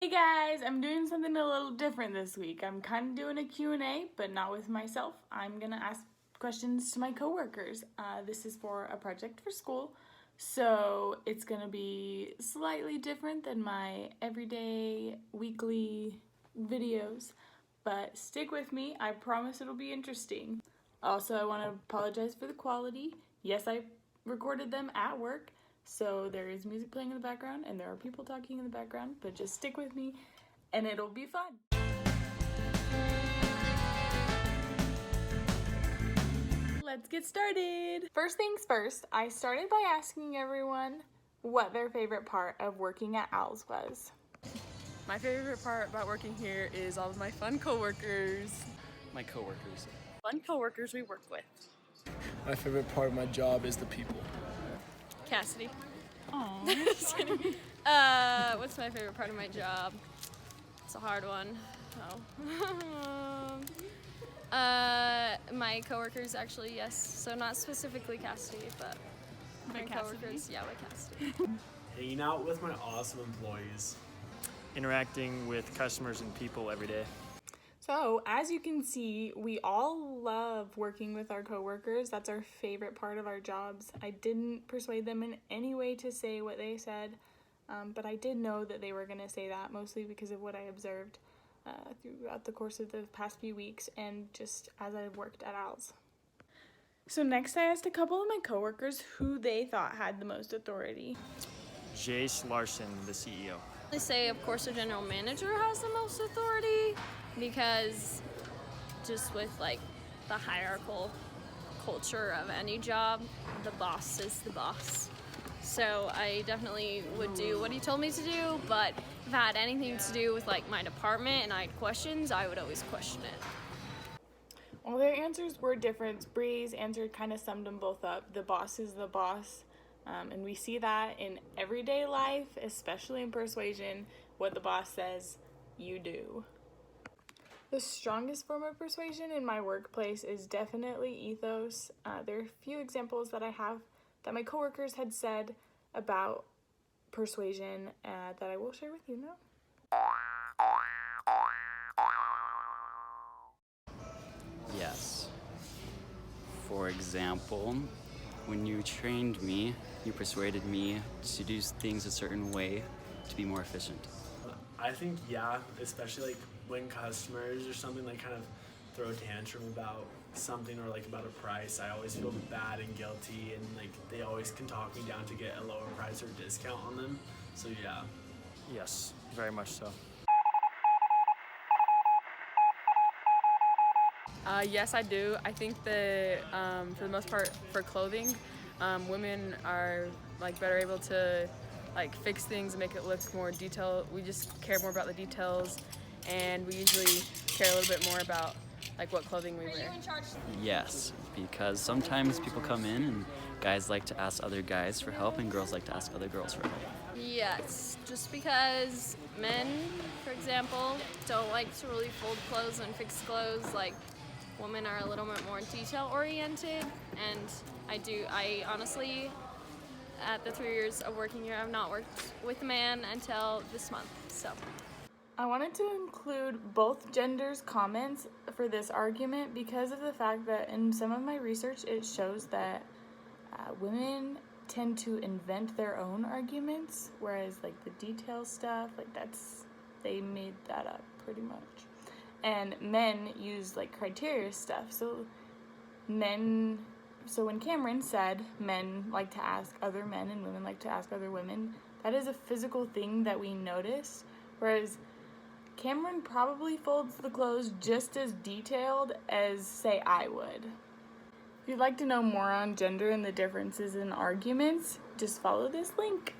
Hey guys, I'm doing something a little different this week. I'm kind of doing a Q&A, but not with myself. I'm gonna ask questions to my coworkers. This is for a project for school, so it's gonna be slightly different than my everyday weekly videos, but stick with me. I promise it'll be interesting. Also, I want to apologize for the quality. Yes, I recorded them at work, so there is music playing in the background and there are people talking in the background, but just stick with me and it'll be fun. Let's get started. First things first, I started by asking everyone what their favorite part of working at Owls was. My favorite part about working here is all of my fun coworkers. My coworkers. Fun coworkers we work with. My favorite part of my job is the people. Cassidy. Aww. Just kidding. What's my favorite part of my job? It's a hard one. My coworkers actually, yes. So not specifically Cassidy, but my coworkers, yeah, like Cassidy. Hanging out with my awesome employees. Interacting with customers and people every day. So, as you can see, we all love working with our coworkers. That's our favorite part of our jobs. I didn't persuade them in any way to say what they said, but I did know that they were going to say that, mostly because of what I observed throughout the course of the past few weeks and just as I worked at Owls. So next I asked a couple of my coworkers who they thought had the most authority. Jace Larson, the CEO. They say, of course, the general manager has the most authority because just with like the hierarchical culture of any job, the boss is the boss. So I definitely would do what he told me to do, but if it had anything to do with like my department and I had questions, I would always question it. Well, their answers were different. Bree's answer kind of summed them both up. The boss is the boss. And we see that in everyday life, especially in persuasion. What the boss says, you do. The strongest form of persuasion in my workplace is definitely ethos. There are a few examples that I have that my coworkers had said about persuasion that I will share with you now. Yes. For example, when you trained me, you persuaded me to do things a certain way to be more efficient. I think, yeah, especially like when customers or something like kind of throw a tantrum about something or like about a price, I always feel bad and guilty, and like they always can talk me down to get a lower price or discount on them. So yeah. Yes, very much so. Yes, I do. I think that for the most part, for clothing, women are like better able to like fix things and make it look more detailed. We just care more about the details, and we usually care a little bit more about like what clothing we wear. Yes, because sometimes people come in and guys like to ask other guys for help and girls like to ask other girls for help. Yes, just because men, for example, don't like to really fold clothes and fix clothes, like women are a little bit more detail oriented, and I honestly, at the 3 years of working here, I've not worked with a man until this month, so. I wanted to include both genders' comments for this argument because of the fact that in some of my research it shows that women tend to invent their own arguments, whereas like the detail stuff, like they made that up pretty much. And men use like criteria stuff. So when Cameron said men like to ask other men and women like to ask other women, that is a physical thing that we notice, whereas Cameron probably folds the clothes just as detailed as, say, I would. If you'd like to know more on gender and the differences in arguments, just follow this link.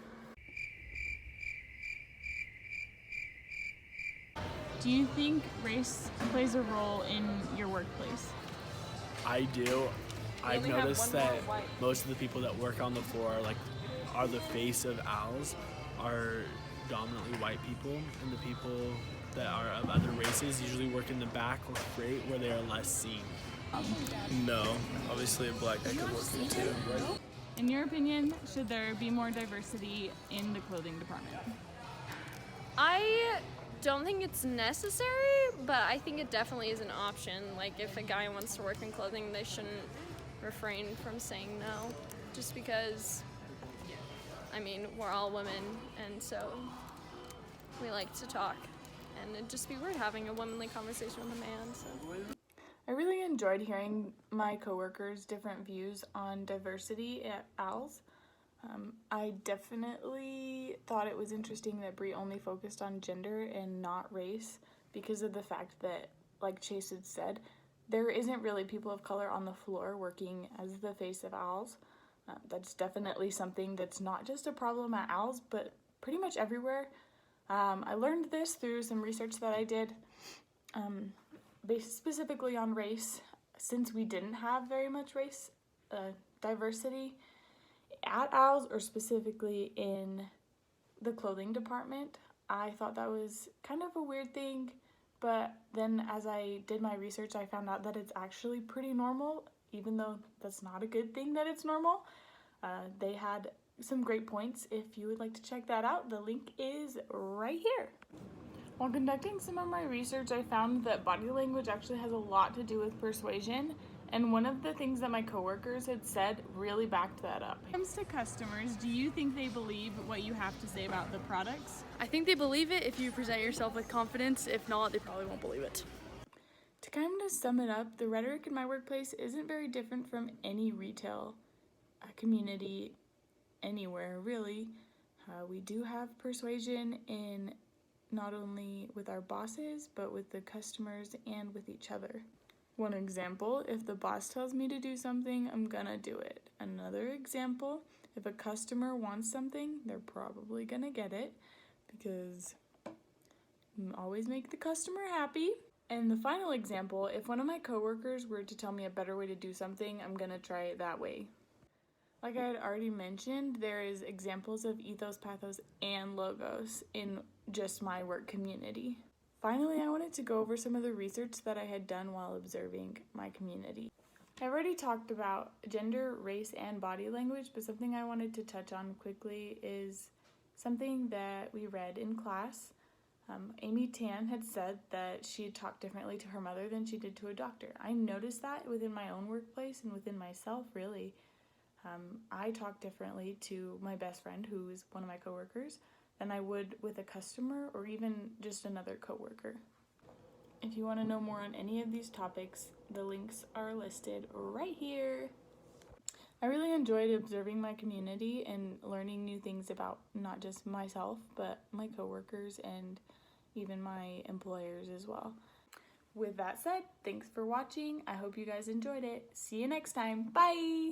Do you think race plays a role in your workplace? I do. I've noticed that most of the people that work on the floor are the face of Owls are dominantly white people, and the people that are of other races usually work in the back or freight where they are less seen. No, obviously a black guy could work there too. In your opinion, should there be more diversity in the clothing department? I don't think it's necessary, but I think it definitely is an option. Like, if a guy wants to work in clothing, they shouldn't refrain from saying no, just because, I mean, we're all women, and so we like to talk, and it'd just be weird having a womanly conversation with a man, so. I really enjoyed hearing my coworkers' different views on diversity at ALS. I definitely thought it was interesting that Brie only focused on gender and not race, because of the fact that, like Chase had said, there isn't really people of color on the floor working as the face of ALS. That's definitely something that's not just a problem at ALS, but pretty much everywhere. I learned this through some research that I did, based specifically on race, since we didn't have very much race diversity at ALS, or specifically in the clothing department. I thought that was kind of a weird thing, but then as I did my research, I found out that it's actually pretty normal, even though that's not a good thing that it's normal. They had some great points. If you would like to check that out, the link is right here. While conducting some of my research, I found that body language actually has a lot to do with persuasion, and one of the things that my coworkers had said really backed that up. When it comes to customers, do you think they believe what you have to say about the products? I think they believe it if you present yourself with confidence. If not, they probably won't believe it. To kind of sum it up, the rhetoric in my workplace isn't very different from any retail community anywhere, really. We do have persuasion in not only with our bosses, but with the customers and with each other. One example, if the boss tells me to do something, I'm gonna do it. Another example, if a customer wants something, they're probably gonna get it, because always make the customer happy. And the final example, if one of my coworkers were to tell me a better way to do something, I'm gonna try it that way. Like I had already mentioned, there is examples of ethos, pathos, and logos in just my work community. Finally, I wanted to go over some of the research that I had done while observing my community. I've already talked about gender, race, and body language, but something I wanted to touch on quickly is something that we read in class. Amy Tan had said that she had talked differently to her mother than she did to a doctor. I noticed that within my own workplace and within myself, really. I talk differently to my best friend, who is one of my coworkers, than I would with a customer or even just another coworker. If you want to know more on any of these topics, the links are listed right here. I really enjoyed observing my community and learning new things about not just myself, but my coworkers and even my employers as well. With that said, thanks for watching. I hope you guys enjoyed it. See you next time. Bye!